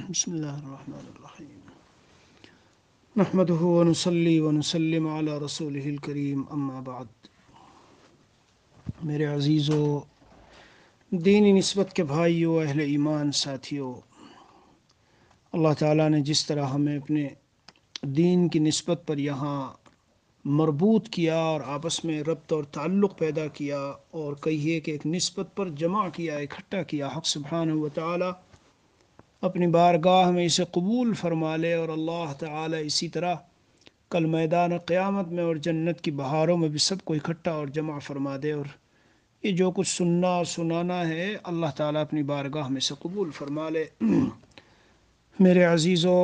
بسم اللہ الرحمن الرحیم نحمده ونصلی ونسلم علی رسولہ الکریم اما بعد۔ میرے عزیزو، دینی نسبت کے بھائیو، اہل ایمان ساتھیو، اللہ تعالیٰ نے جس طرح ہمیں اپنے دین کی نسبت پر یہاں مربوط کیا اور آپس میں ربط اور تعلق پیدا کیا اور کہیے کہ ایک نسبت پر جمع کیا، اکٹھا کیا، حق سبحانہ و تعالیٰ اپنی بارگاہ میں اسے قبول فرما لے، اور اللہ تعالیٰ اسی طرح کل میدان قیامت میں اور جنت کی بہاروں میں بھی سب کو اکٹھا اور جمع فرما دے، اور یہ جو کچھ سننا اور سنانا ہے اللہ تعالیٰ اپنی بارگاہ میں سے قبول فرما لے۔ میرے عزیزو،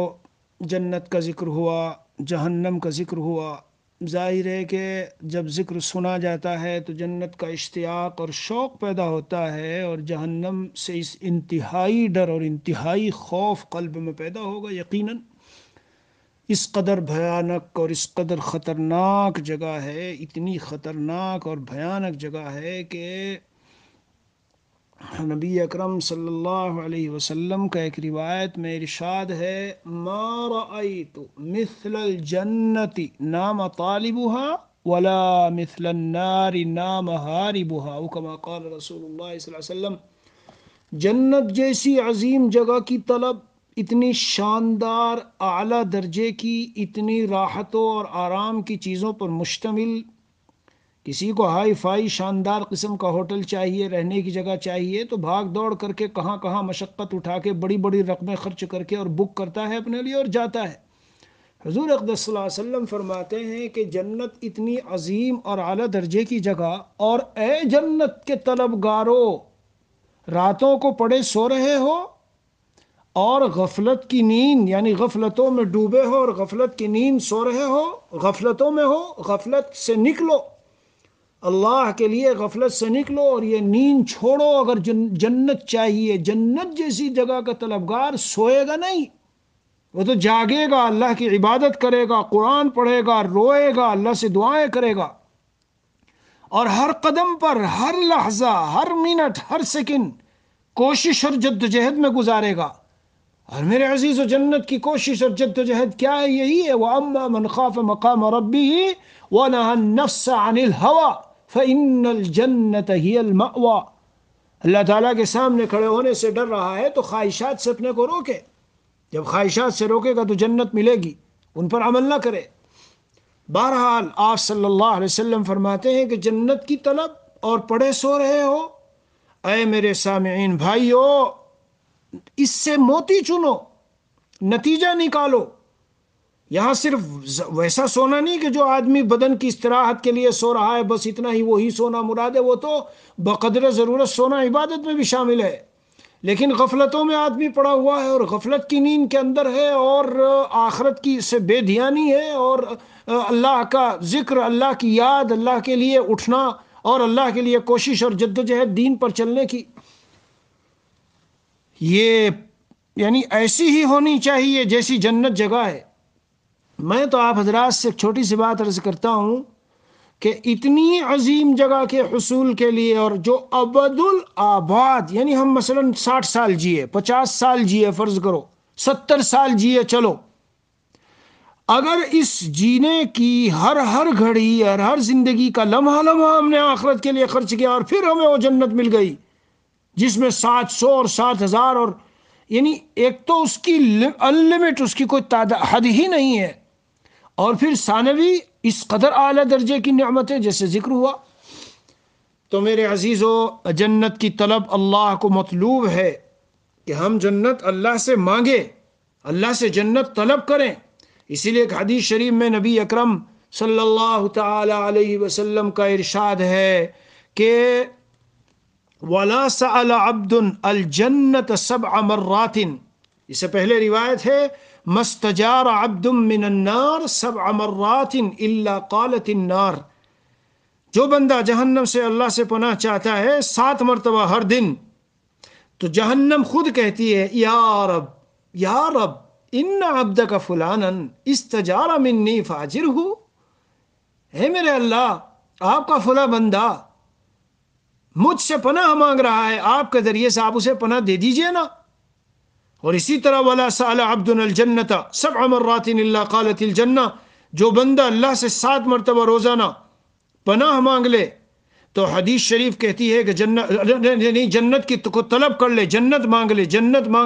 جنت کا ذکر ہوا، جہنم کا ذکر ہوا۔ ظاہر ہے کہ جب ذکر سنا جاتا ہے تو جنت کا اشتیاق اور شوق پیدا ہوتا ہے، اور جہنم سے اس انتہائی ڈر اور انتہائی خوف قلب میں پیدا ہوگا۔ یقیناً اس قدر بھیانک اور اس قدر خطرناک جگہ ہے، اتنی خطرناک اور بھیانک جگہ ہے کہ نبی اکرم صلی اللہ علیہ وسلم کا ایک روایت میں ارشاد ہے، ما رأیت مثل الجنت نام طالبها ولا مثل النار نام ہاربها، او کما قال رسول اللہ صلی اللہ علیہ وسلم۔ جنت جیسی عظیم جگہ کی طلب، اتنی شاندار اعلیٰ درجے کی، اتنی راحتوں اور آرام کی چیزوں پر مشتمل، کسی کو ہائی فائی شاندار قسم کا ہوٹل چاہیے، رہنے کی جگہ چاہیے، تو بھاگ دوڑ کر کے کہاں کہاں مشقت اٹھا کے بڑی بڑی رقمیں خرچ کر کے اور بک کرتا ہے اپنے لیے اور جاتا ہے۔ حضور اقدس صلی اللہ علیہ وسلم فرماتے ہیں کہ جنت اتنی عظیم اور اعلیٰ درجے کی جگہ، اور اے جنت کے طلبگارو، راتوں کو پڑے سو رہے ہو اور غفلت کی نیند یعنی غفلتوں میں ڈوبے ہو اور غفلت کی نیند سو رہے ہو، غفلتوں میں ہو، غفلت سے نکلو، اللہ کے لیے غفلت سے نکلو اور یہ نیند چھوڑو۔ اگر جنت چاہیے، جنت جیسی جگہ کا طلبگار سوئے گا نہیں، وہ تو جاگے گا، اللہ کی عبادت کرے گا، قرآن پڑھے گا، روئے گا، اللہ سے دعائیں کرے گا، اور ہر قدم پر، ہر لحظہ، ہر منٹ، ہر سیکنڈ کوشش اور جدوجہد میں گزارے گا۔ اور میرے عزیز و، جنت کی کوشش اور جدوجہد کیا ہے؟ یہی ہے، وَأَمَّا مَنْ خَافَ مَقَامَ رَبِّهِ وَنَهَى النَّفْسَ عَنِ الْهَوَىٰ فَإِنَّ الْجَنَّةَ هِيَ الْمَأْوَىٰ۔ اللہ تعالیٰ کے سامنے کھڑے ہونے سے ڈر رہا ہے تو خواہشات سے اپنے کو روکے۔ جب خواہشات سے روکے گا تو جنت ملے گی، ان پر عمل نہ کرے۔ بہرحال آپ صلی اللہ علیہ وسلم فرماتے ہیں کہ جنت کی طلب اور پڑے سو رہے ہو، اے میرے سامعین بھائیو، اس سے موتی چنو، نتیجہ نکالو۔ یہاں صرف ویسا سونا نہیں کہ جو آدمی بدن کی استراحت کے لیے سو رہا ہے، بس اتنا ہی وہی سونا مراد ہے، وہ تو بقدر ضرورت سونا عبادت میں بھی شامل ہے۔ لیکن غفلتوں میں آدمی پڑا ہوا ہے اور غفلت کی نیند کے اندر ہے، اور آخرت کی سے بے دھیانی ہے، اور اللہ کا ذکر، اللہ کی یاد، اللہ کے لیے اٹھنا اور اللہ کے لیے کوشش اور جدوجہد دین پر چلنے کی، یہ یعنی ایسی ہی ہونی چاہیے جیسی جنت جگہ ہے۔ میں تو آپ حضرات سے ایک چھوٹی سی بات عرض کرتا ہوں کہ اتنی عظیم جگہ کے حصول کے لیے، اور جو ابد الآباد، یعنی ہم مثلا 60 سال جیے، 50 سال جیے، فرض کرو 70 سال جیے، چلو، اگر اس جینے کی ہر گھڑی اور ہر زندگی کا لمحہ لمحہ ہم نے آخرت کے لیے خرچ کیا، اور پھر ہمیں وہ جنت مل گئی جس میں 700 اور 7000 اور یعنی ایک تو اس کی انلمٹ، اس کی کوئی حد ہی نہیں ہے، اور پھر ثانوی اس قدر اعلیٰ درجے کی نعمتیں جیسے ذکر ہوا، تو میرے عزیزو، جنت کی طلب اللہ کو مطلوب ہے کہ ہم جنت اللہ سے مانگے، اللہ سے جنت طلب کریں۔ اسی لیے ایک حدیث شریف میں نبی اکرم صلی اللہ تعالی علیہ وسلم کا ارشاد ہے کہ وَلَا سَأَلَ عَبْدٌ الْجَنَّةَ 7 مرات، اس سے پہلے روایت ہے مَسْتَجَارَ عَبْدٌ مِّنَ النَّارِ 7 مرات إِلَّا قَالَتِ النَّارِ۔ جو بندہ جہنم سے اللہ سے پناہ چاہتا ہے 7 مرتبہ ہر دن، تو جہنم خود کہتی ہے، یا رب، یا رب، ان عبدک فلانا استجار منی فاجرہ، اے میرے اللہ، آپ کا فلاں بندہ مجھ سے پناہ مانگ رہا ہے، آپ کے ذریعے سے آپ اسے پناہ دے دیجئے نا۔ اور اسی طرح ولا سأل عبد الجنت 7 مرات الا قالت الجنہ، جو بندہ اللہ سے 7 مرتبہ روزانہ پناہ مانگ لے تو حدیث شریف کہتی ہے کہ جنت کی کو طلب کر لے، جنت مانگ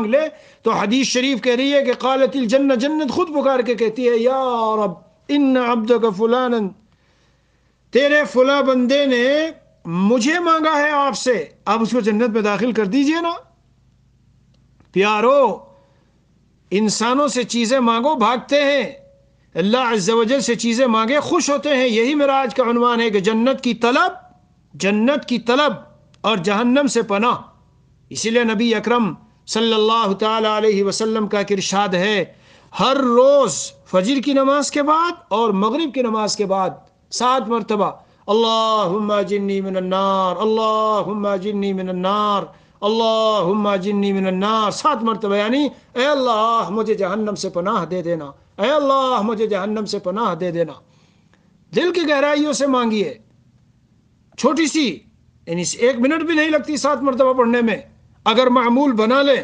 لے تو حدیث شریف کہہ رہی ہے کہ قالت الجنہ، جنت خود پکار کے کہتی ہے یا رب ان عبدک فلانا، تیرے فلاں بندے نے مجھے مانگا ہے آپ سے، آپ اس کو جنت میں داخل کر دیجئے نا۔ پیارو، انسانوں سے چیزیں مانگو بھاگتے ہیں، اللہ عز و جل سے چیزیں مانگے خوش ہوتے ہیں۔ یہی میرا آج کا عنوان ہے کہ جنت کی طلب اور جہنم سے پناہ۔ اسی لیے نبی اکرم صلی اللہ تعالی علیہ وسلم کا ارشاد ہے، ہر روز فجر کی نماز کے بعد اور مغرب کی نماز کے بعد 7 مرتبہ اللہم اجرنی من النار، اللہم اجرنی من النار، اللہم اجرنی من النار، 7 مرتبہ، یعنی اے اللہ مجھے جہنم سے پناہ دے دینا، اے اللہ مجھے جہنم سے پناہ دے دینا۔ دل کی گہرائیوں سے مانگیے، چھوٹی سی، یعنی 1 منٹ بھی نہیں لگتی 7 مرتبہ پڑھنے میں، اگر معمول بنا لے۔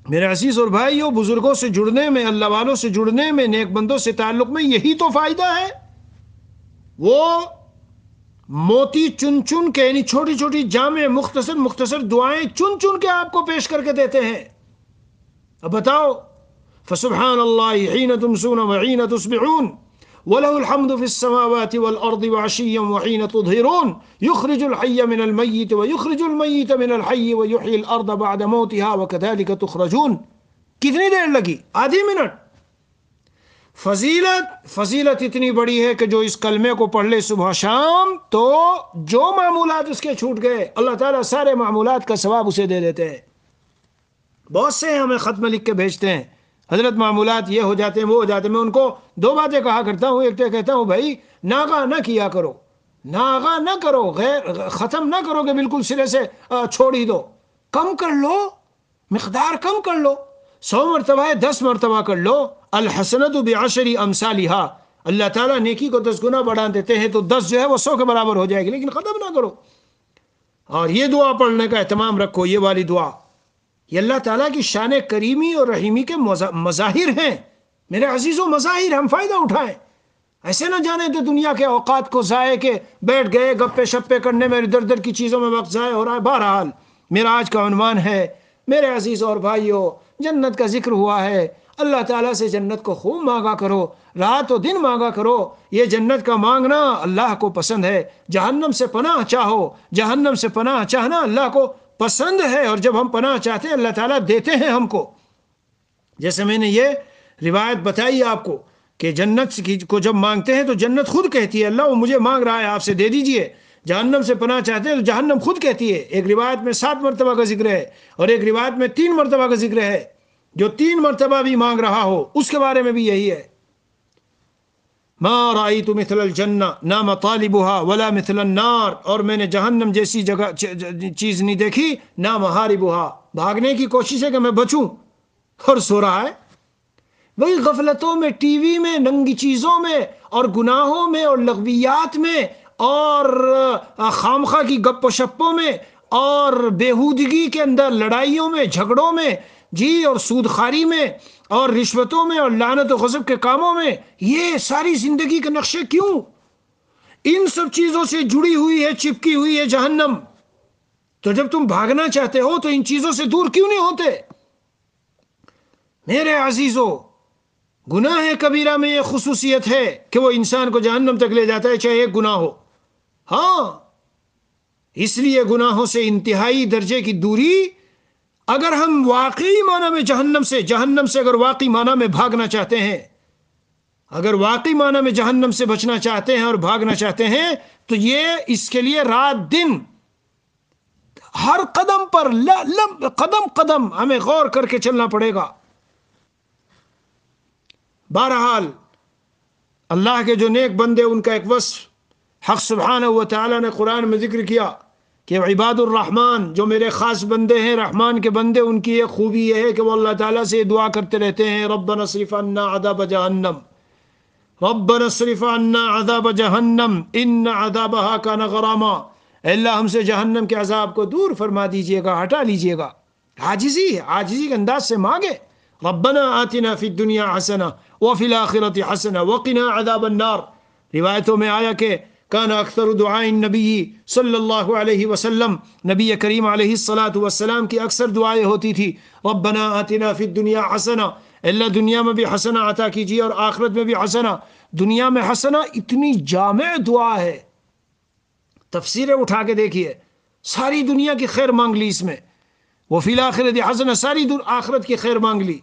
میرے عزیز اور بھائیوں، بزرگوں سے جڑنے میں، اللہ والوں سے جڑنے میں، نیک بندوں سے تعلق میں یہی تو فائدہ ہے۔ وہ موتی چن چن کے، یعنی چھوٹی چھوٹی جامع مختصر دعائیں چن چن کے آپ کو پیش کر کے دیتے ہیں۔ اب بتاؤ، فسبحان اللہ حین تمسون وحین تصبحون وله الحمد في السماوات والأرض وعشيا وحين تظهرون يخرج الحي من الميت ويخرج الميت من الحي ويحيي الأرض بعد موتها وكذلك تخرجون۔ کتنی دیر لگی؟ آدھی منٹ۔ فضیلت اتنی بڑی ہے کہ جو اس کلمے کو پڑھ لے صبح شام تو جو معمولات اس کے چھوٹ گئے اللہ تعالیٰ سارے معمولات کا ثواب اسے دے دیتے ہیں۔ بہت سے ہمیں خط میں لکھ کے بھیجتے ہیں، حضرت معمولات یہ ہو جاتے ہیں وہ ہو جاتے ہیں۔ میں ان کو 2 باتیں کہا کرتا ہوں، ایک تو کہتا ہوں بھائی ناغہ نہ کیا کرو، ناغہ نہ کرو، ختم نہ کرو کہ بالکل سرے سے چھوڑ ہی دو، کم کر لو، مقدار کم کر لو، 100 مرتبہ ہے 10 مرتبہ کر لو۔ الحسنۃ بعشر امثالها، اللہ تعالیٰ نیکی کو 10 گنا بڑھا دیتے ہیں، تو 10 جو ہے وہ 100 کے برابر ہو جائے گی، لیکن ختم نہ کرو۔ اور یہ دعا پڑھنے کا اہتمام رکھو، یہ والی دعا، یہ اللہ تعالیٰ کی شان کریمی اور رحیمی کے مظاہر ہیں۔ میرے عزیزوں، مظاہر، ہم فائدہ اٹھائیں، ایسے نہ جانے تو دنیا کے اوقات کو ضائع کے بیٹھ گئے گپے شپے کرنے میں، ادھر ادھر کی چیزوں میں وقت ضائع ہو رہا ہے۔ بہرحال میرا آج کا عنوان ہے، میرے عزیزوں اور بھائیوں، جنت کا ذکر ہوا ہے، اللہ تعالیٰ سے جنت کو خوب مانگا کرو، رات و دن مانگا کرو۔ یہ جنت کا مانگنا اللہ کو پسند ہے۔ جہنم سے پناہ چاہو، جہنم سے پناہ چاہنا اللہ کو پسند ہے، اور جب ہم پناہ چاہتے ہیں اللہ تعالیٰ دیتے ہیں ہم کو۔ جیسے میں نے یہ روایت بتائی آپ کو کہ جنت کو جب مانگتے ہیں تو جنت خود کہتی ہے اللہ وہ مجھے مانگ رہا ہے آپ سے، دے دیجئے۔ جہنم سے پناہ چاہتے ہیں تو جہنم خود کہتی ہے۔ ایک روایت میں 7 مرتبہ کا ذکر ہے، اور ایک روایت میں 3 مرتبہ کا ذکر ہے۔ جو 3 مرتبہ بھی مانگ رہا ہو اس کے بارے میں بھی یہی ہے، ما رأیت مثل الجنہ نہ مطالبها ولا مثل النار، اور میں نے جہنم جیسی جگہ چیز نہیں دیکھی، نہ محاربها، بھاگنے کی کوشش ہے کہ میں بچوں، اور سو رہا ہے وہی غفلتوں میں، ٹی وی میں، ننگی چیزوں میں، اور گناہوں میں، اور لغویات میں، اور خامخواہ کی گپ و شپوں میں، اور بےہودگی کے اندر، لڑائیوں میں، جھگڑوں میں، جی، اور سود خواری میں، اور رشوتوں میں، اور لعنت و غضب کے کاموں میں۔ یہ ساری زندگی کے نقشے کیوں؟ ان سب چیزوں سے جڑی ہوئی ہے، چپکی ہوئی ہے جہنم۔ تو جب تم بھاگنا چاہتے ہو تو ان چیزوں سے دور کیوں نہیں ہوتے؟ میرے عزیزو، گناہ کبیرہ میں یہ خصوصیت ہے کہ وہ انسان کو جہنم تک لے جاتا ہے، چاہے ایک گناہ ہو۔ ہاں، اس لیے گناہوں سے انتہائی درجے کی دوری، اگر ہم واقعی معنی میں جہنم سے اگر واقعی معنی میں بھاگنا چاہتے ہیں، اگر واقعی معنی میں جہنم سے بچنا چاہتے ہیں اور بھاگنا چاہتے ہیں، تو یہ اس کے لیے رات دن ہر قدم پر قدم قدم ہمیں غور کر کے چلنا پڑے گا۔ بہرحال اللہ کے جو نیک بندے، ان کا ایک وصف حق سبحانہ و تعالی نے قرآن میں ذکر کیا کہ عباد الرحمن، جو میرے خاص بندے ہیں، رحمان کے بندے، ان کی ایک خوبی یہ ہے کہ وہ اللہ تعالیٰ سے دعا کرتے رہتے ہیں، ربنا اصرف عنا عذاب جہنم، ربنا اصرف عنا عذاب جہنم ان عذابها کان غراما، اے اللہ ہم سے جہنم کے عذاب کو دور فرما دیجئے گا، ہٹا لیجئے گا۔ عاجزی کے انداز سے مانگے، ربنا آتنا فی الدنیا حسنہ وفی الآخرۃ حسنہ وقنا عذاب النار۔ روایتوں میں آیا کہ کان اکثر دعاء النبی صلی اللہ علیہ وسلم، نبی کریم علیہ الصلاۃ والسلام کی اکثر دعائیں ہوتی تھی ربنا آتنا فی الدنیا حسنہ، اللہ دنیا میں بھی حسنہ عطا کیجیے اور آخرت میں بھی حسنہ۔ دنیا میں حسنہ اتنی جامع دعا ہے، تفسیریں اٹھا کے دیکھیے، ساری دنیا کی خیر مانگ لی اس میں، وہ فی الآخرۃ حسنہ، ساری آخرت کی خیر مانگ لی۔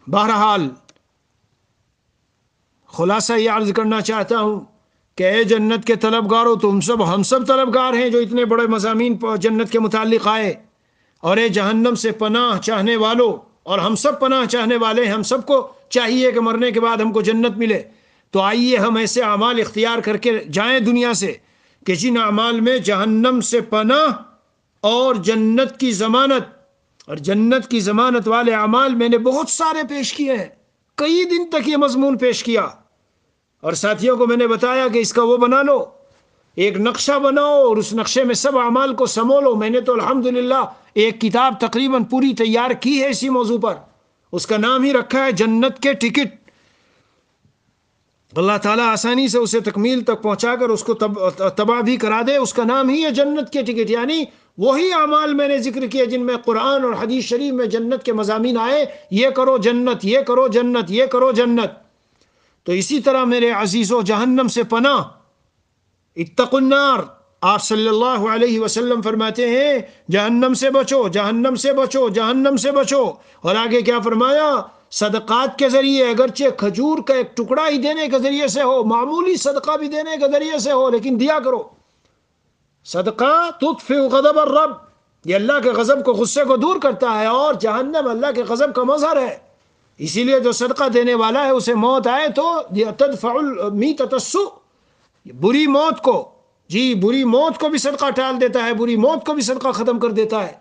بہرحال خلاصہ یہ عرض کرنا چاہتا ہوں کہ اے جنت کے طلبگاروں، ہم سب طلبگار ہیں جو اتنے بڑے مضامین جنت کے متعلق آئے، اور اے جہنم سے پناہ چاہنے والوں، اور ہم سب پناہ چاہنے والے ہیں، ہم سب کو چاہیے کہ مرنے کے بعد ہم کو جنت ملے، تو آئیے ہم ایسے اعمال اختیار کر کے جائیں دنیا سے کہ جن اعمال میں جہنم سے پناہ اور جنت کی ضمانت، اور جنت کی ضمانت والے اعمال میں نے بہت سارے پیش کیے ہیں، کئی دن تک یہ مضمون پیش کیا، اور ساتھیوں کو میں نے بتایا کہ اس کا وہ بنا لو، ایک نقشہ بناؤ اور اس نقشے میں سب اعمال کو سمو لو۔ میں نے تو الحمدللہ ایک کتاب تقریباً پوری تیار کی ہے اسی موضوع پر، اس کا نام ہی رکھا ہے جنت کے ٹکٹ۔ اللہ تعالیٰ آسانی سے اسے تکمیل تک پہنچا کر اس کو تباہ بھی کرا دے، اس کا نام ہی ہے جنت کے ٹکٹ، یعنی وہی اعمال میں نے ذکر کیے جن میں قرآن اور حدیث شریف میں جنت کے مضامین آئے، یہ کرو جنت، یہ کرو جنت، یہ کرو جنت۔ تو اسی طرح میرے عزیزو، جہنم سے پناہ، اتقوا النار، آپ صلی اللہ علیہ وسلم فرماتے ہیں جہنم سے بچو، جہنم سے بچو، جہنم سے بچو، اور آگے کیا فرمایا؟ صدقات کے ذریعے، اگرچہ کھجور کا ایک ٹکڑا ہی دینے کے ذریعے سے ہو، معمولی صدقہ بھی دینے کے ذریعے سے ہو، لیکن دیا کرو۔ صدقہ تطفئ غضب الرب، یہ اللہ کے غضب کو، غصے کو دور کرتا ہے، اور جہنم اللہ کے غضب کا مظہر ہے، اسی لیے جو صدقہ دینے والا ہے اسے موت آئے تو تدفع المیتۃ السوء، بری موت کو، بری موت کو بھی صدقہ ٹال دیتا ہے، بری موت کو بھی صدقہ ختم کر دیتا ہے۔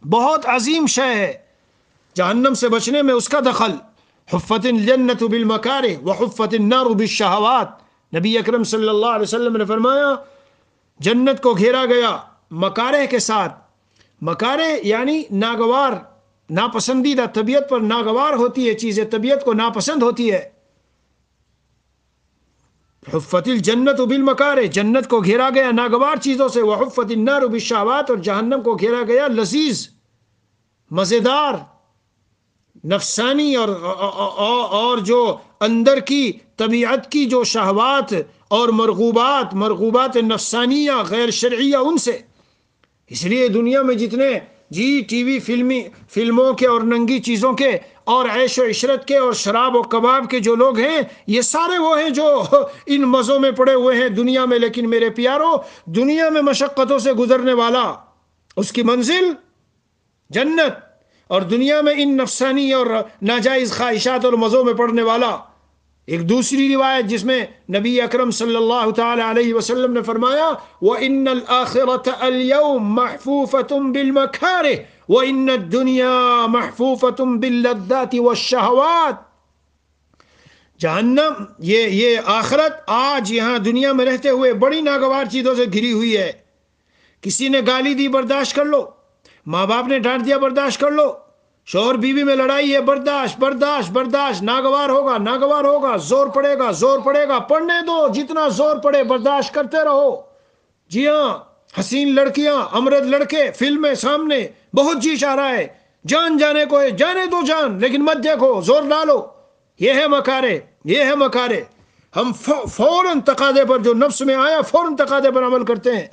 بہت عظیم شے ہے جہنم سے بچنے میں اس کا دخل۔ حفت الجنت بالمکارہ وحفت النار بالشہوات، نبی اکرم صلی اللہ علیہ وسلم نے فرمایا جنت کو گھیرا گیا مکارہ کے ساتھ، مکارہ یعنی ناگوار، ناپسندیدہ، طبیعت پر ناگوار ہوتی ہے چیزیں، طبیعت کو ناپسند ہوتی ہے۔ حفت الجنت بالمکارہ، جنت کو گھیرا گیا ناگوار چیزوں سے، وحفت النار بالشہوات، اور جہنم کو گھیرا گیا لذیذ، مزیدار، نفسانی اور جو اندر کی طبیعت کی جو شہوات اور مرغوبات نفسانیہ غیر شرعیہ، ان سے۔ اس لیے دنیا میں جتنے ٹی وی فلموں کے اور ننگی چیزوں کے اور عیش و عشرت کے اور شراب و کباب کے جو لوگ ہیں، یہ سارے وہ ہیں جو ان مزوں میں پڑے ہوئے ہیں دنیا میں۔ لیکن میرے پیارو، دنیا میں مشقتوں سے گزرنے والا، اس کی منزل جنت، اور دنیا میں ان نفسانی اور ناجائز خواہشات اور مزوں میں پڑنے والا۔ ایک دوسری روایت جس میں نبی اکرم صلی اللہ تعالی علیہ وسلم نے فرمایا وَإِنَّ الْآخِرَةَ الْيَوْمَ مَحْفُوفَةٌ بِالْمَكَارِهِ وَإِنَّ الدُّنْيَا مَحْفُوفَةٌ بِاللَّذَّاتِ وَالشَّهَوَاتِ۔ جہنم، یہ آخرت آج یہاں دنیا میں رہتے ہوئے بڑی ناگوار چیزوں سے گھری ہوئی ہے۔ کسی نے گالی دی، برداشت کر لو، ماں باپ نے ڈانٹ دیا، برداشت کر لو، شوہر بیوی میں لڑائی ہے، برداشت، ناگوار ہوگا، زور پڑے گا، پڑھنے دو، جتنا زور پڑے برداشت کرتے رہو۔ جی ہاں، حسین لڑکیاں، امرد لڑکے، فلمیں سامنے، بہت جی چاہ رہا ہے، جان جانے کو ہے، جانے دو جان، لیکن مت دیکھو، زور ڈالو۔ یہ ہے مکارے۔ ہم فوراً تقاضے پر، جو نفس میں آیا فوراً تقاضے پر عمل کرتے ہیں۔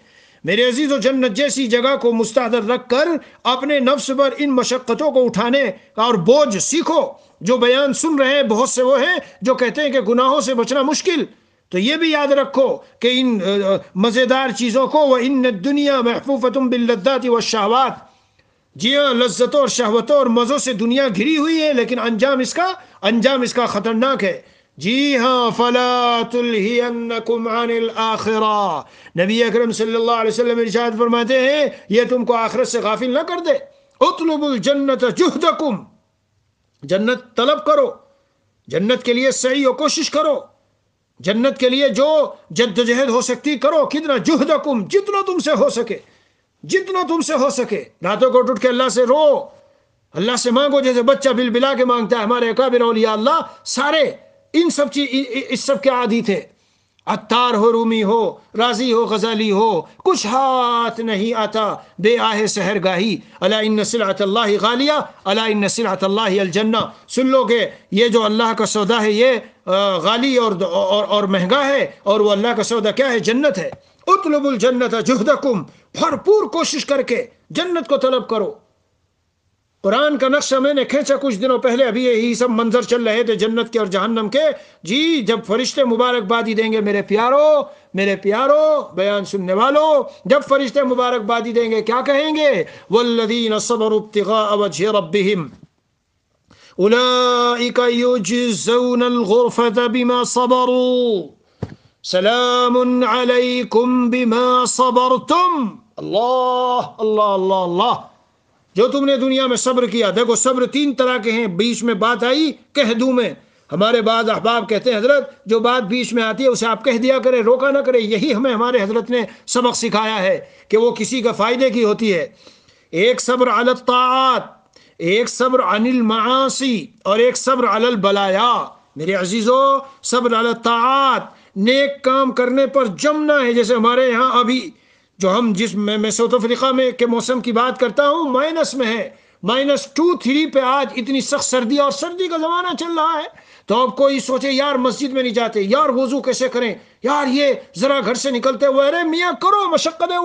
میرے عزیزو، جنت جیسی جگہ کو مستحضر رکھ کر اپنے نفس پر ان مشقتوں کو اٹھانے اور بوجھ سیکھو۔ جو بیان سن رہے ہیں بہت سے وہ ہیں جو کہتے ہیں کہ گناہوں سے بچنا مشکل، تو یہ بھی یاد رکھو کہ ان مزیدار چیزوں کو وَإِنَّ الدُّنْيَا مَحْفُوفَةٌ بِاللَّذَّاتِ وَالشَّهَوَاتِ، جی ہاں، لذتوں اور شہوتوں اور مزوں سے دنیا گھری ہوئی ہے، لیکن انجام اس کا خطرناک ہے۔ جی ہاں، فَلَا تُلْهِيَنَّكُمْ عَنِ الْآخِرَةِ، نبی اکرم صلی اللہ علیہ وسلم ارشاد فرماتے ہیں یہ تم کو آخرت سے غافل نہ کر دے۔ اطلبوا الجنت جہدکم، جنت طلب کرو، جنت کے لیے سعی و کوشش کرو، جنت کے لیے جو جدوجہد ہو سکتی کرو، کتنا جہدکم، جتنا تم سے ہو سکے۔ جتنا تم سے ہو سکے راتوں کو اٹھ کے اللہ سے رو، اللہ سے مانگو جیسے بچہ بل بلا کے مانگتا ہے۔ ہمارے اکابر اولیاء اللہ سارے ان سب اس سب کے عادی تھے۔ عطار ہو، رومی ہو، رازی ہو، غزالی ہو، کچھ ہاتھ نہیں آتا بے آہ سحر گاہی، الا ان سلعۃ اللہ غالیہ الا ان سلعۃ اللہ الجنہ۔ سن لو کہ یہ جو اللہ کا سودا ہے یہ غالی اور مہنگا ہے، اور وہ اللہ کا سودا کیا ہے؟ جنت ہے۔ اطلب الجنت جہدکم، بھرپور کوشش کر کے جنت کو طلب کرو۔ قرآن کا نقشہ میں نے کھینچا کچھ دنوں پہلے، ابھی یہی سب منظر چل رہے تھے جنت کے اور جہنم کے۔ جی جب فرشتے مبارکبادی دیں گے میرے پیارو بیان سننے والوں، جب فرشتے مبارکبادی دیں گے کیا کہیں گے؟ والذین صبروا ابتغاء وجہ ربہم اولئک یجزون الغرفة بما صبروا سلام علیکم بما صبرتم۔ اللہ اللہ اللہ اللہ، جو تم نے دنیا میں صبر کیا۔ دیکھو صبر تین طرح کے ہیں، بیچ میں بات آئی کہہ دوں میں، ہمارے بعض احباب کہتے ہیں حضرت جو بات بیچ میں آتی ہے اسے آپ کہہ دیا کرے، روکا نہ کرے۔ یہی ہمیں ہمارے حضرت نے سبق سکھایا ہے کہ وہ کسی کا فائدے کی ہوتی ہے۔ ایک صبر علی الطاعات، ایک صبر عن المعاصی، اور ایک صبر علی البلایا۔ میرے عزیزو، صبر علی الطاعات، نیک کام کرنے پر جمنا ہے۔ جیسے ہمارے یہاں ابھی جو ہم جس میں ساؤتھ افریقہ میں کے موسم کی بات کرتا ہوں، مائنس میں ہے، -2-3 پہ آج اتنی سخت سردی، اور سردی کا زمانہ چل رہا ہے۔ تو اب کوئی سوچے یار مسجد میں نہیں جاتے، یار وضو کیسے کریں، یار یہ ذرا گھر سے نکلتے ہوئے، ارے میاں کرو مشقتیں،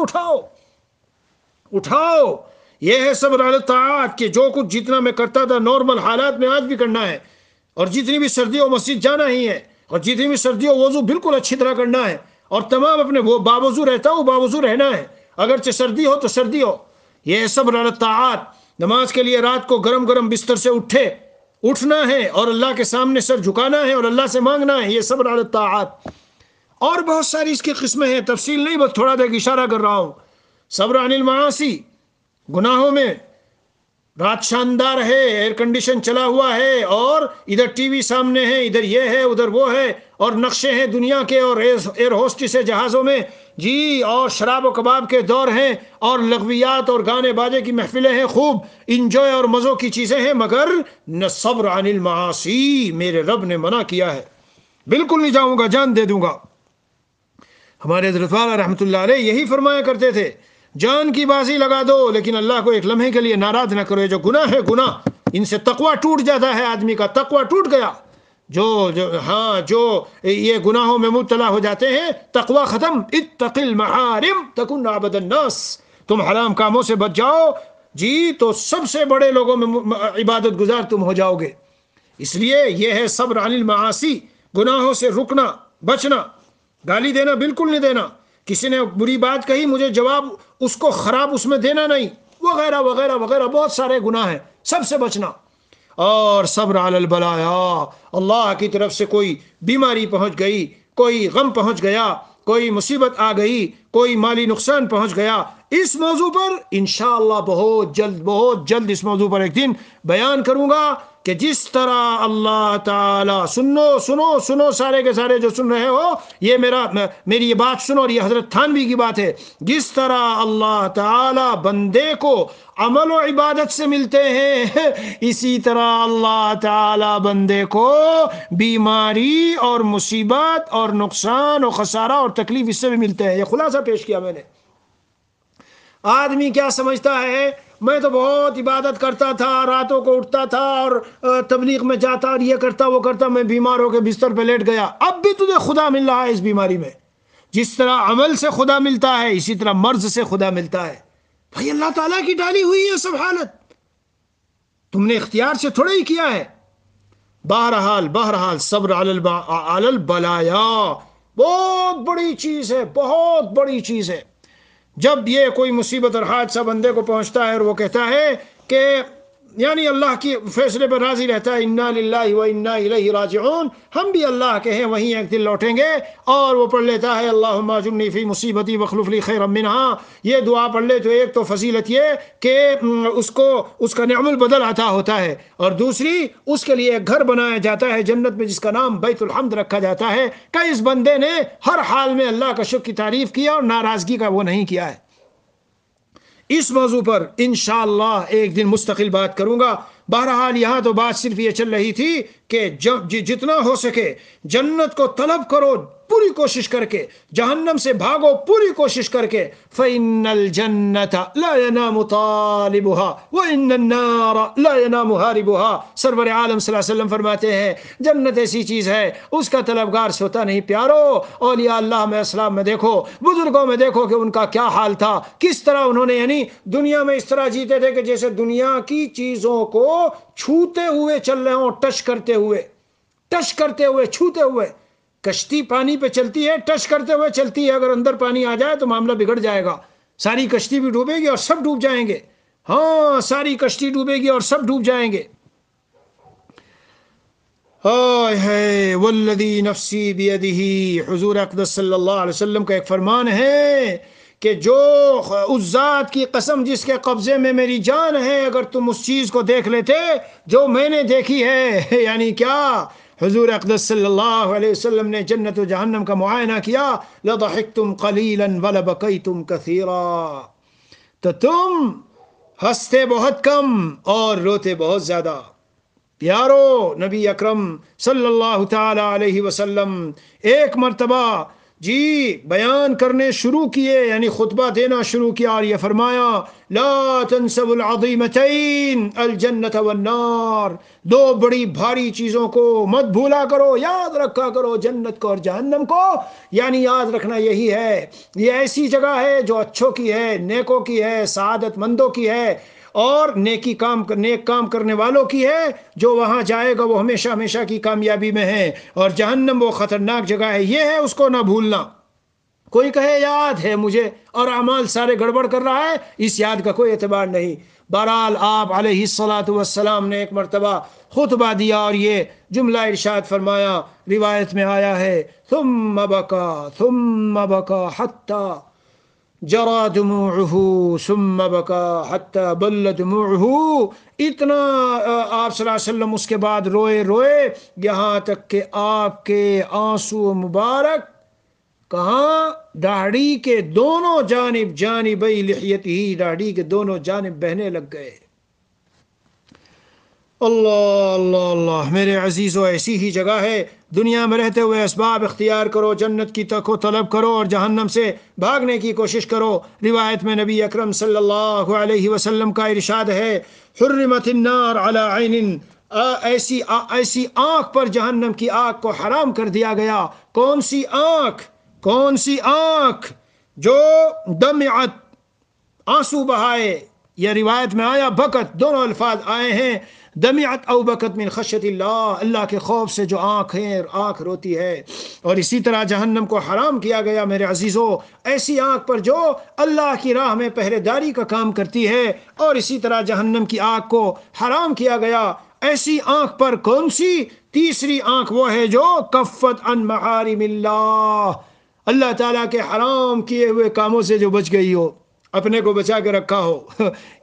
اٹھاؤ۔ یہ ہے صبر علی الطاعات کہ جو کچھ جتنا میں کرتا تھا نارمل حالات میں آج بھی کرنا ہے، اور جتنی بھی سردی ہو مسجد جانا ہی ہے، اور جتنی بھی سردی ہو وضو بالکل اچھی طرح کرنا ہے، اور تمام اپنے وہ باوضو رہتا ہو باوضو رہنا ہے، اگرچہ سردی ہو تو سردی ہو۔ یہ ہے صبر علی الطاعات۔ نماز کے لیے رات کو گرم گرم بستر سے اٹھنا ہے، اور اللہ کے سامنے سر جھکانا ہے، اور اللہ سے مانگنا ہے۔ یہ صبر علی الطاعات۔ اور بہت ساری اس کی قسمیں ہیں، تفصیل نہیں، بس تھوڑا دیکھ اشارہ کر رہا ہوں۔ صبر عن المعاصی، گناہوں میں رات شاندار ہے، ایئر کنڈیشن چلا ہوا ہے، اور ادھر ٹی وی سامنے ہے، ادھر یہ ہے ادھر وہ ہے، اور نقشے ہیں دنیا کے، اور ایئر ہوسٹس ہے جہازوں میں، جی، اور شراب و کباب کے دور ہیں، اور لغویات اور گانے باجے کی محفلیں ہیں، خوب انجوائے اور مزوں کی چیزیں ہیں، مگر نہ صبر عن المعاصی۔ میرے رب نے منع کیا ہے، بالکل نہیں جاؤں گا، جان دے دوں گا۔ ہمارے حضرت والا رحمۃ اللہ علیہ یہی فرمایا کرتے تھے، جان کی بازی لگا دو لیکن اللہ کو ایک لمحے کے لیے ناراض نہ کرو۔ جو گناہ ہے گناہ، ان سے تقوی ٹوٹ جاتا ہے، آدمی کا تقوی ٹوٹ گیا۔ جو یہ گناہوں میں مبتلا ہو جاتے ہیں، تقوی ختم۔ اتق المحارم تکن عبد الناس، تم حرام کاموں سے بچ جاؤ جی تو سب سے بڑے لوگوں میں عبادت گزار تم ہو جاؤ گے۔ اس لیے یہ ہے صبر عن المعاصی، گناہوں سے رکنا، بچنا۔ گالی دینا بالکل نہیں دینا، کسی نے بری بات کہی مجھے جواب اس کو خراب اس میں دینا نہیں، وغیرہ وغیرہ وغیرہ، بہت سارے گناہ ہیں، سب سے بچنا۔ اور صبر علی البلایا، اللہ کی طرف سے کوئی بیماری پہنچ گئی، کوئی غم پہنچ گیا، کوئی مصیبت آ گئی، کوئی مالی نقصان پہنچ گیا، اس موضوع پر انشاءاللہ بہت جلد اس موضوع پر ایک دن بیان کروں گا کہ جس طرح اللہ تعالی، سنو سارے کے سارے جو سن رہے ہو، یہ میری یہ بات سنو، اور یہ حضرت تھانوی کی بات ہے، جس طرح اللہ تعالی بندے کو عمل و عبادت سے ملتے ہیں، اسی طرح اللہ تعالی بندے کو بیماری اور مصیبت اور نقصان اور خسارہ اور تکلیف اس سے بھی ملتے ہیں۔ یہ خلاصہ پیش کیا میں نے۔ آدمی کیا سمجھتا ہے، میں تو بہت عبادت کرتا تھا، راتوں کو اٹھتا تھا اور تبلیغ میں جاتا اور یہ کرتا وہ کرتا، میں بیمار ہو کے بستر پہ لیٹ گیا، اب بھی تجھے خدا مل رہا ہے اس بیماری میں۔ جس طرح عمل سے خدا ملتا ہے اسی طرح مرض سے خدا ملتا ہے۔ بھائی اللہ تعالیٰ کی ڈالی ہوئی ہے سب حالت، تم نے اختیار سے تھوڑا ہی کیا ہے۔ بہرحال صبر علی البلایا بہت بڑی چیز ہے، بہت بڑی چیز ہے۔ جب یہ کوئی مصیبت اور حادثہ بندے کو پہنچتا ہے اور وہ کہتا ہے کہ یعنی اللہ کی فیصلے پر راضی رہتا ہے، انا للہ و انا الیہ راجعون، ہم بھی اللہ کے ہیں، وہیں ایک دن لوٹیں گے، اور وہ پڑھ لیتا ہے اللہم اجرنی فی مصیبتی واخلف لی خیرا منہا۔ یہ دعا پڑھ لے تو ایک تو فضیلت یہ کہ اس کو اس کا نعم البدل عطا ہوتا ہے، اور دوسری اس کے لیے ایک گھر بنایا جاتا ہے جنت میں جس کا نام بیت الحمد رکھا جاتا ہے، کہ اس بندے نے ہر حال میں اللہ کا شکر کی تعریف کیا اور ناراضگی کا وہ نہیں کیا ہے۔ اس موضوع پر انشاءاللہ ایک دن مستقل بات کروں گا. بہرحال یہاں تو بات صرف یہ چل رہی تھی کہ جتنا ہو سکے جنت کو طلب کرو پوری کوشش کر کے، جہنم سے بھاگو پوری کوشش کر کے. فَإِنَّ الْجَنَّةَ لَا يَنَامُ طَالِبُهَا وَإِنَّ النَّارَ لَا يَنَامُ هَارِبُهَا. سرور عالم صلی اللہ علیہ وسلم فرماتے ہیں جنت ایسی چیز ہے اس کا طلبگار سوتا نہیں. پیارو اولیاء اللہ میں اسلام میں دیکھو، بزرگوں میں دیکھو کہ ان کا کیا حال تھا، کس طرح انہوں نے یعنی دنیا میں اس طرح جیتے تھے کہ جیسے دنیا کی چیزوں کو چھوتے ہوئے چل رہے ہوں، ٹچ کرتے ہوئے چھوتے ہوئے. کشتی پانی پہ چلتی ہے، ٹچ کرتے ہوئے چلتی ہے، اگر اندر پانی آ جائے تو معاملہ بگڑ جائے گا، ساری کشتی بھی ڈوبے گی اور سب ڈوب جائیں گے. ہاں ساری کشتی ڈوبے گی اور سب ڈوب جائیں گے. ہے والذی نفسی بیدہ، حضور اقدس صلی اللہ علیہ وسلم کا ایک فرمان ہے کہ جو اس ذات کی قسم جس کے قبضے میں میری جان ہے، اگر تم اس چیز کو دیکھ لیتے جو میں نے دیکھی ہے، یعنی کیا؟ حضور اقدس صلی اللہ علیہ وسلم نے جنت و جہنم کا معائنہ کیا. لضحکتم قلیلا ولبکیتم کثیرا، تو تم ہنستے بہت کم اور روتے بہت زیادہ. پیارو نبی اکرم صلی اللہ تعالی علیہ وسلم ایک مرتبہ بیان کرنے شروع کیے، یعنی خطبہ دینا شروع کیا، اور یہ فرمایا لا تنسوا العظیمتین الجنت والنار، دو بڑی بھاری چیزوں کو مت بھولا کرو، یاد رکھا کرو، جنت کو اور جہنم کو. یعنی یاد رکھنا یہی ہے، یہ ایسی جگہ ہے جو اچھوں کی ہے، نیکوں کی ہے، سعادت مندوں کی ہے، اور نیک کام کرنے والوں کی ہے. جو وہاں جائے گا وہ ہمیشہ ہمیشہ کی کامیابی میں ہے. اور جہنم وہ خطرناک جگہ ہے، یہ ہے اس کو نہ بھولنا. کوئی کہے یاد ہے مجھے اور اعمال سارے گڑبڑ کر رہا ہے، اس یاد کا کوئی اعتبار نہیں. بہرحال آپ علیہ الصلاۃ والسلام نے ایک مرتبہ خطبہ دیا اور یہ جملہ ارشاد فرمایا، روایت میں آیا ہے ثم بکا حتی جرى دموعه ثم بكى حتى بل دموعه. اتنا آپ صلی اللہ علیہ وسلم اس کے بعد روئے یہاں تک کہ آپ کے آنسو مبارک کہاں؟ داڑھی کے دونوں جانبی لحیتہ، داڑھی کے دونوں جانب بہنے لگ گئے. اللہ اللہ اللہ میرے عزیزو، ایسی ہی جگہ ہے. دنیا میں رہتے ہوئے اسباب اختیار کرو، جنت کی تک طلب کرو اور جہنم سے بھاگنے کی کوشش کرو. روایت میں نبی اکرم صلی اللہ علیہ وسلم کا ارشاد ہے حرمت النار علی عین، ایسی آنکھ پر جہنم کی آگ کو حرام کر دیا گیا. کون سی آنکھ؟ جو دمعت، آنسو بہائے. یہ روایت میں آیا بکت، دونوں الفاظ آئے ہیں، دمعت او بکت من خشیت اللہ، اللہ کے خوف سے جو آنکھ روتی ہے. اور اسی طرح جہنم کو حرام کیا گیا میرے عزیزو، ایسی آنکھ پر جو اللہ کی راہ میں پہرے داری کا کام کرتی ہے. اور اسی طرح جہنم کی آنکھ کو حرام کیا گیا ایسی آنکھ پر. کون سی؟ تیسری آنکھ وہ ہے جو کفت عن محارم اللہ، اللہ تعالیٰ کے حرام کیے ہوئے کاموں سے جو بچ گئی ہو، اپنے کو بچا کے رکھا ہو.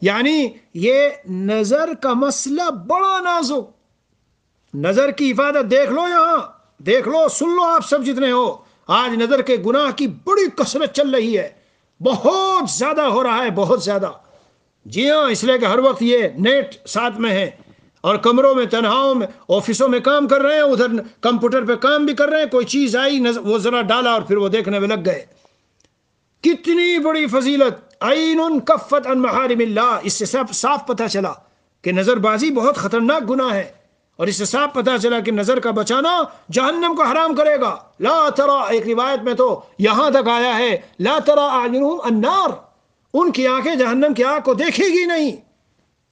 یعنی یہ نظر کا مسئلہ بڑا نازک. نظر کی حفاظت دیکھ لو، یہاں دیکھ لو، سن لو آپ سب جتنے ہو، آج نظر کے گناہ کی بڑی کثرت چل رہی ہے، بہت زیادہ ہو رہا ہے، بہت زیادہ. جی ہاں، اس لیے کہ ہر وقت یہ نیٹ ساتھ میں ہے اور کمروں میں، تنہاؤں میں، آفسوں میں کام کر رہے ہیں، ادھر کمپیوٹر پہ کام بھی کر رہے ہیں. کوئی چیز آئی وہ ذرا ڈالا اور پھر وہ دیکھنے میں لگ گئے. کتنی بڑی فضیلت، عین کفت عن محارم اللہ. اس سے صاف پتہ چلا کہ نظر بازی بہت خطرناک گناہ ہے، اور اس سے صاف پتہ چلا کہ نظر کا بچانا جہنم کو حرام کرے گا. لا ترى، ایک روایت میں تو یہاں تک آیا ہے لا ترى اعینہم النار، ان کی آنکھیں جہنم کی آگ کو دیکھے گی نہیں.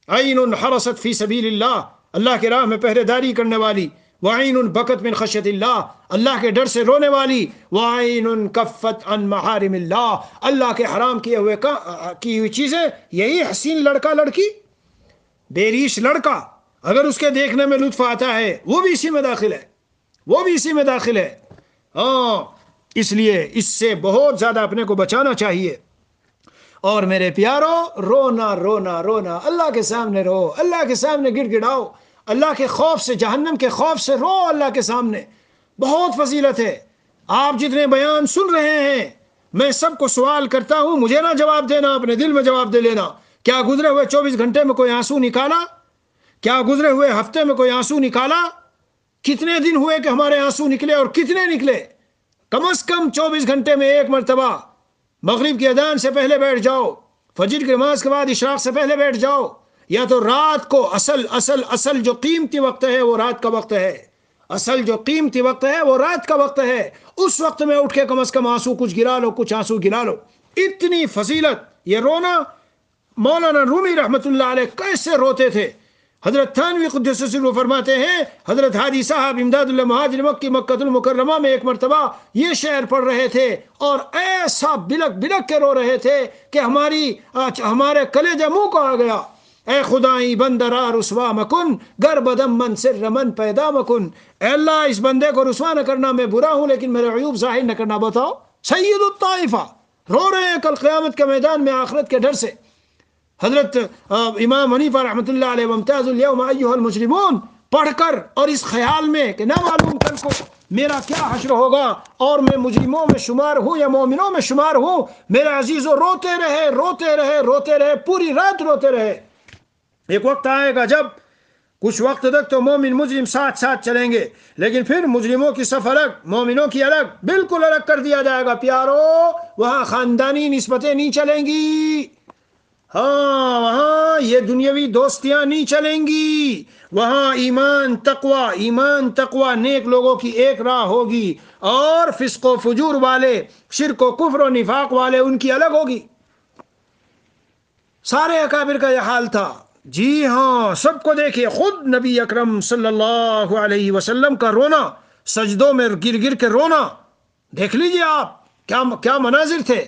عین حرست فی سبیل اللہ، اللہ کے راہ میں پہرے داری کرنے والی. وعین بکت من خشیت اللہ، اللہ کے ڈر سے رونے والی. وعین کفت عن محارم اللہ، اللہ کے حرام کیے ہوئے کی ہوئی چیزیں. یہی حسین لڑکا لڑکی، بے ریش لڑکا، اگر اس کے دیکھنے میں لطف آتا ہے وہ بھی اسی میں داخل ہے. ہاں، اس لیے اس سے بہت زیادہ اپنے کو بچانا چاہیے. اور میرے پیارو، رونا اللہ کے سامنے رو، اللہ کے سامنے گڑ گڑاؤ، اللہ کے خوف سے، جہنم کے خوف سے رو اللہ کے سامنے. بہت فضیلت ہے. آپ جتنے بیان سن رہے ہیں میں سب کو سوال کرتا ہوں، مجھے نہ جواب دینا، اپنے دل میں جواب دے لینا۔ کیا گزرے ہوئے 24 گھنٹے میں کوئی آنسو نکالا؟ کیا گزرے ہوئے ہفتے میں کوئی آنسو نکالا؟ کتنے دن ہوئے کہ ہمارے آنسو نکلے اور کتنے نکلے؟ کم از کم 24 گھنٹے میں ایک مرتبہ مغرب کی اذان سے پہلے بیٹھ جاؤ، فجر کی نماز کے بعد اشراق سے پہلے بیٹھ جاؤ، یا تو رات کو اصل جو قیمتی وقت ہے وہ رات کا وقت ہے، اصل جو قیمتی وقت ہے وہ رات کا وقت ہے، اس وقت میں اٹھ کے کم از کم آنسو کچھ گرا لو، کچھ آنسو گرا لو۔ اتنی فضیلت یہ رونا! مولانا رومی رحمت اللہ علیہ کیسے روتے تھے! حضرت تھانوی قدس سرہ فرماتے ہیں، حضرت حاجی صاحب امداد اللہ مہاجر مکی مکۃ المکرمہ میں ایک مرتبہ یہ شعر پڑھ رہے تھے اور ایسا بلک بلک کے رو رہے تھے کہ ہمارے کلیجہ منہ کو آ گیا۔ اے خدائی بندرا رسوا مکن، گر بدم من سر من پیدا مکن۔ اے اللہ اس بندے کو رسوا نہ کرنا، میں برا ہوں لیکن میرے عیوب ظاہر نہ کرنا۔ بتاؤ، سید الطائفہ رو رہے ہیں کل قیامت کے میدان میں آخرت کے ڈر سے۔ حضرت امام حنیفہ رحمۃ اللہ علیہ وامتاز الیوم ایھا المجرمون پڑھ کر اور اس خیال میں کہ نہ معلوم کل کو میرا کیا حشر ہوگا اور میں مجرموں میں شمار ہوں یا مومنوں میں شمار ہوں، میرے عزیزوں روتے رہے روتے رہے روتے رہے، پوری رات روتے رہے۔ ایک وقت آئے گا جب کچھ وقت تک تو مومن مجرم ساتھ ساتھ چلیں گے، لیکن پھر مجرموں کی صف الگ، مومنوں کی الگ، بالکل الگ کر دیا جائے گا۔ پیارو، وہاں خاندانی نسبتیں نہیں چلیں گی، ہاں وہاں یہ دنیاوی دوستیاں نہیں چلیں گی، وہاں ایمان تقوی نیک لوگوں کی ایک راہ ہوگی، اور فسق و فجور والے، شرک و کفر و نفاق والے ان کی الگ ہوگی۔ سارے اکابر کا یہ حال تھا۔ جی ہاں، سب کو دیکھیے، خود نبی اکرم صلی اللہ علیہ وسلم کا رونا، سجدوں میں گر گر کے رونا، دیکھ لیجئے آپ کیا مناظر تھے۔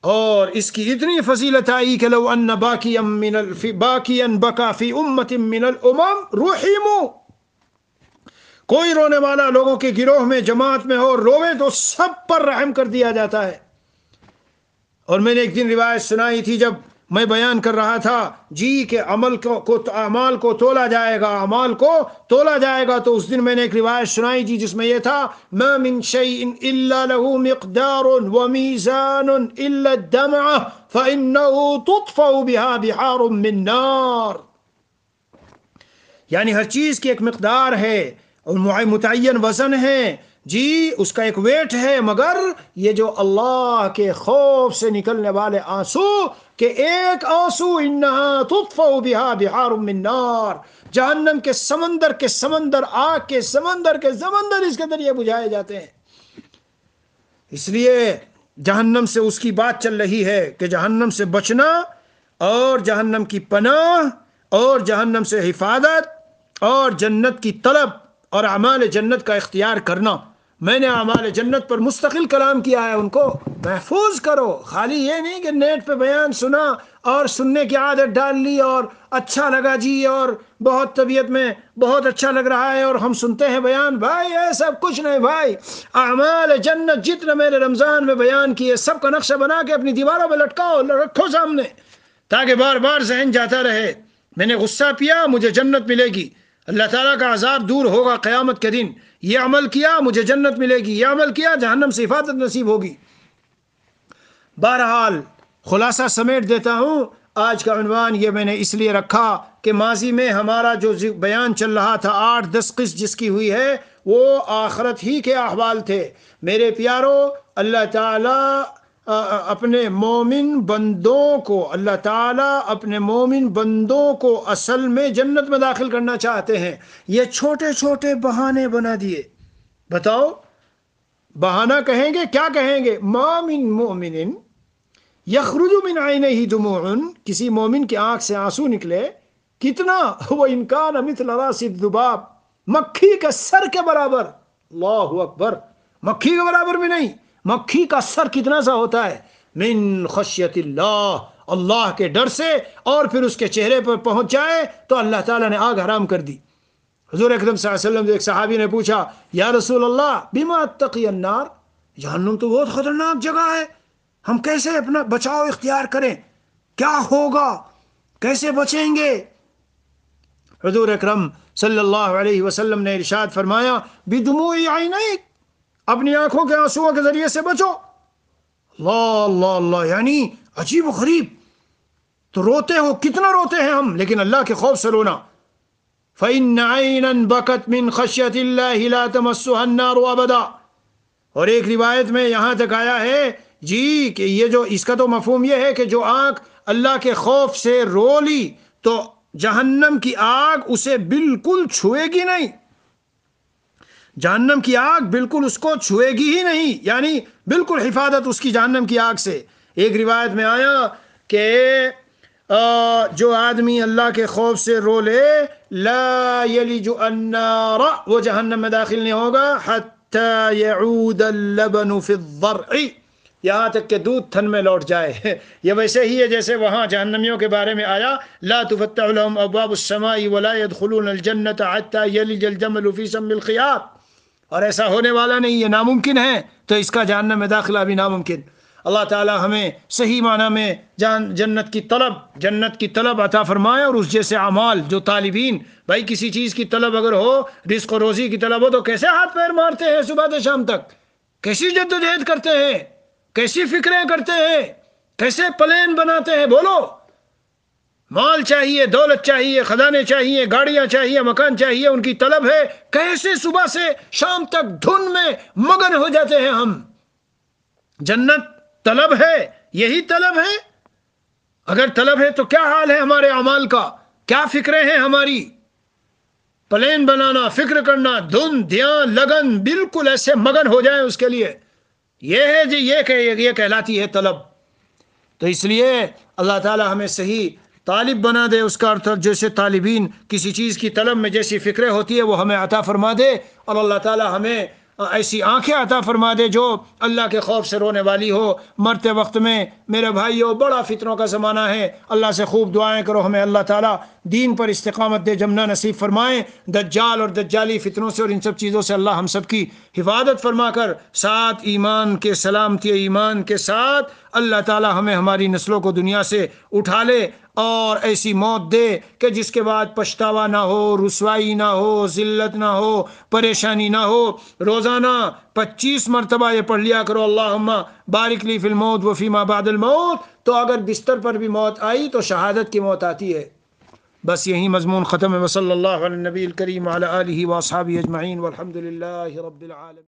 اور اس کی اتنی فضیلت آئی کہ لو ان باقیا بکا فی امت من الامم رحموا، کوئی رونے والا لوگوں کے گروہ میں، جماعت میں ہو، روے تو سب پر رحم کر دیا جاتا ہے۔ اور میں نے ایک دن روایت سنائی تھی جب میں بیان کر رہا تھا جی کہ اعمال کو تولا جائے گا، اعمال کو تولا جائے گا، تو اس دن میں نے ایک روایت سنائی تھی جس میں یہ تھا، ما من شیء الا له مقدار ومیزان الا الدمع فانه تطفأ بها بحار من نار۔ یعنی ہر چیز کی ایک مقدار ہے اور متعین وزن ہے، جی اس کا ایک ویٹ ہے، مگر یہ جو اللہ کے خوف سے نکلنے والے آنسو، کہ ایک آنسو انہا تطفأ بها بحار من نار، جہنم کے سمندر آگ کے سمندر اس کے ذریعے بجھائے جاتے ہیں۔ اس لیے جہنم سے اس کی بات چل رہی ہے کہ جہنم سے بچنا اور جہنم کی پناہ اور جہنم سے حفاظت اور جنت کی طلب اور اعمال جنت کا اختیار کرنا۔ میں نے اعمال جنت پر مستقل کلام کیا ہے، ان کو محفوظ کرو۔ خالی یہ نہیں کہ نیٹ پہ بیان سنا اور سننے کی عادت ڈال لی اور اچھا لگا جی، اور بہت طبیعت میں بہت اچھا لگ رہا ہے اور ہم سنتے ہیں بیان۔ بھائی ایسا کچھ نہیں بھائی، اعمال جنت جتنے میں نے رمضان میں بیان کیے سب کا نقشہ بنا کے اپنی دیواروں پہ لٹکاؤ، رکھو سامنے، تاکہ بار بار ذہن جاتا رہے میں نے غصہ پیا مجھے جنت ملے گی، اللہ تعالیٰ کا عذاب دور ہوگا قیامت کے دن، یہ عمل کیا مجھے جنت ملے گی، یہ عمل کیا جہنم سے حفاظت نصیب ہوگی۔ بہرحال خلاصہ سمیٹ دیتا ہوں، آج کا عنوان یہ میں نے اس لیے رکھا کہ ماضی میں ہمارا جو بیان چل رہا تھا 8-10 قسط جس کی ہوئی ہے وہ آخرت ہی کے احوال تھے۔ میرے پیارو، اللہ تعالیٰ اپنے مومن بندوں کو اصل میں جنت میں داخل کرنا چاہتے ہیں۔ یہ چھوٹے چھوٹے بہانے بنا دیے۔ بتاؤ، بہانہ کہیں گے کیا کہیں گے؟ ما من مومن یخرج من عینہ دموع، کسی مومن کی آنکھ سے آنسو نکلے، کتنا؟ وَإِنْ كَانَ مِثْلَ رَأْسِ الذُّبَابِ، مکھی کے سر کے برابر۔ اللہ اکبر، مکھی کے برابر بھی نہیں، مکھی کا سر کتنا سا ہوتا ہے؟ من خشیت اللہ، اللہ کے ڈر سے، اور پھر اس کے چہرے پر پہنچ جائے تو اللہ تعالیٰ نے آگ حرام کر دی۔ حضور اکرم صلی اللہ علیہ وسلم ایک صحابی نے پوچھا، یا رسول اللہ بما اتقی النار، جہنم تو بہت خطرناک جگہ ہے، ہم کیسے اپنا بچاؤ اختیار کریں؟ کیا ہوگا؟ کیسے بچیں گے؟ حضور اکرم صلی اللہ علیہ وسلم نے ارشاد فرمایا، بدموع عینیک، اپنی آنکھوں کے آنسوؤں کے ذریعے سے بچو۔ اللہ اللہ اللہ، یعنی عجیب و غریب. تو روتے ہو، کتنا روتے ہیں ہم، لیکن اللہ کے خوف سے رونا. فَإِنَّ عَيْنًا بَكَتْ مِنْ خَشْيَةِ اللَّهِ لَا تَمَسُّهَا النَّارُ أَبَدًا. اور ایک روایت میں یہاں تک آیا ہے جی کہ یہ جو اس کا تو مفہوم یہ ہے کہ جو آنکھ اللہ کے خوف سے رو لی تو جہنم کی آگ اسے بالکل چھوئے گی نہیں، جہنم کی آگ بالکل اس کو چھوئے گی ہی نہیں، یعنی بالکل حفاظت اس کی جہنم کی آگ سے. ایک روایت میں آیا کہ جو آدمی اللہ کے خوف سے رو لے لا یلج النار، وہ جہنم میں داخل نہیں ہوگا حتی یعود اللبن فی الضرع، یہاں تک کہ دودھ تھن میں لوٹ جائے. یہ ویسے ہی ہے جیسے وہاں جہنمیوں کے بارے میں آیا لا تفتح لهم ابواب السماء ولا يدخلون الجنة حتى يلج الجمل في سم الخياط. اور ایسا ہونے والا نہیں، یہ ناممکن ہے، تو اس کا جہنم میں داخلہ بھی ناممکن. اللہ تعالی ہمیں صحیح معنی میں جنت کی طلب عطا فرمائے، اور اس جیسے اعمال جو طالبین، بھائی کسی چیز کی طلب اگر ہو، رزق و روزی کی طلب ہو، تو کیسے ہاتھ پیر مارتے ہیں صبح سے شام تک، کیسی جدوجہد کرتے ہیں، کیسی فکریں کرتے ہیں، کیسے پلان بناتے ہیں. بولو، مال چاہیے، دولت چاہیے، خزانے چاہیے، گاڑیاں چاہیے، مکان چاہیے، ان کی طلب ہے، کیسے صبح سے شام تک دھن میں مگن ہو جاتے ہیں ہم. جنت طلب ہے، یہی طلب ہے. اگر طلب ہے تو کیا حال ہے ہمارے اعمال کا، کیا فکریں ہیں ہماری، پلان بنانا، فکر کرنا، دھن دھیان لگن، بالکل ایسے مگن ہو جائیں اس کے لیے. یہ ہے جی، یہ کہلاتی ہے طلب. تو اس لیے اللہ تعالی ہمیں صحیح طالب بنا دے، اس کا ارتھ جیسے طالبین کسی چیز کی طلب میں جیسی فکریں ہوتی ہے وہ ہمیں عطا فرما دے، اور اللہ تعالی ہمیں ایسی آنکھیں عطا فرما دے جو اللہ کے خوف سے رونے والی ہو. مرتے وقت میں میرے بھائیو بڑا فتنوں کا زمانہ ہے، اللہ سے خوب دعائیں کرو ہمیں اللہ تعالیٰ دین پر استقامت دے، جمنا نصیب فرمائیں، دجال اور دجالی فتنوں سے اور ان سب چیزوں سے اللہ ہم سب کی حفاظت فرما کر ساتھ ایمان کے، سلامتی ایمان کے ساتھ اللہ تعالیٰ ہمیں ہماری نسلوں کو دنیا سے اٹھا لے، اور ایسی موت دے کہ جس کے بعد پچھتاوا نہ ہو، رسوائی نہ ہو، ذلت نہ ہو، پریشانی نہ ہو. روزانہ 25 مرتبہ یہ پڑھ لیا کرو اللہم بارک لی فی الموت و فی ما بعد الموت. تو اگر بستر پر بھی موت آئی تو شہادت کی موت آتی ہے. بس یہی مضمون ختم ہے. وصلی اللہ علی النبی الکریم وعلی آلہ واصحابہ اجمعین والحمد للہ رب العالمین.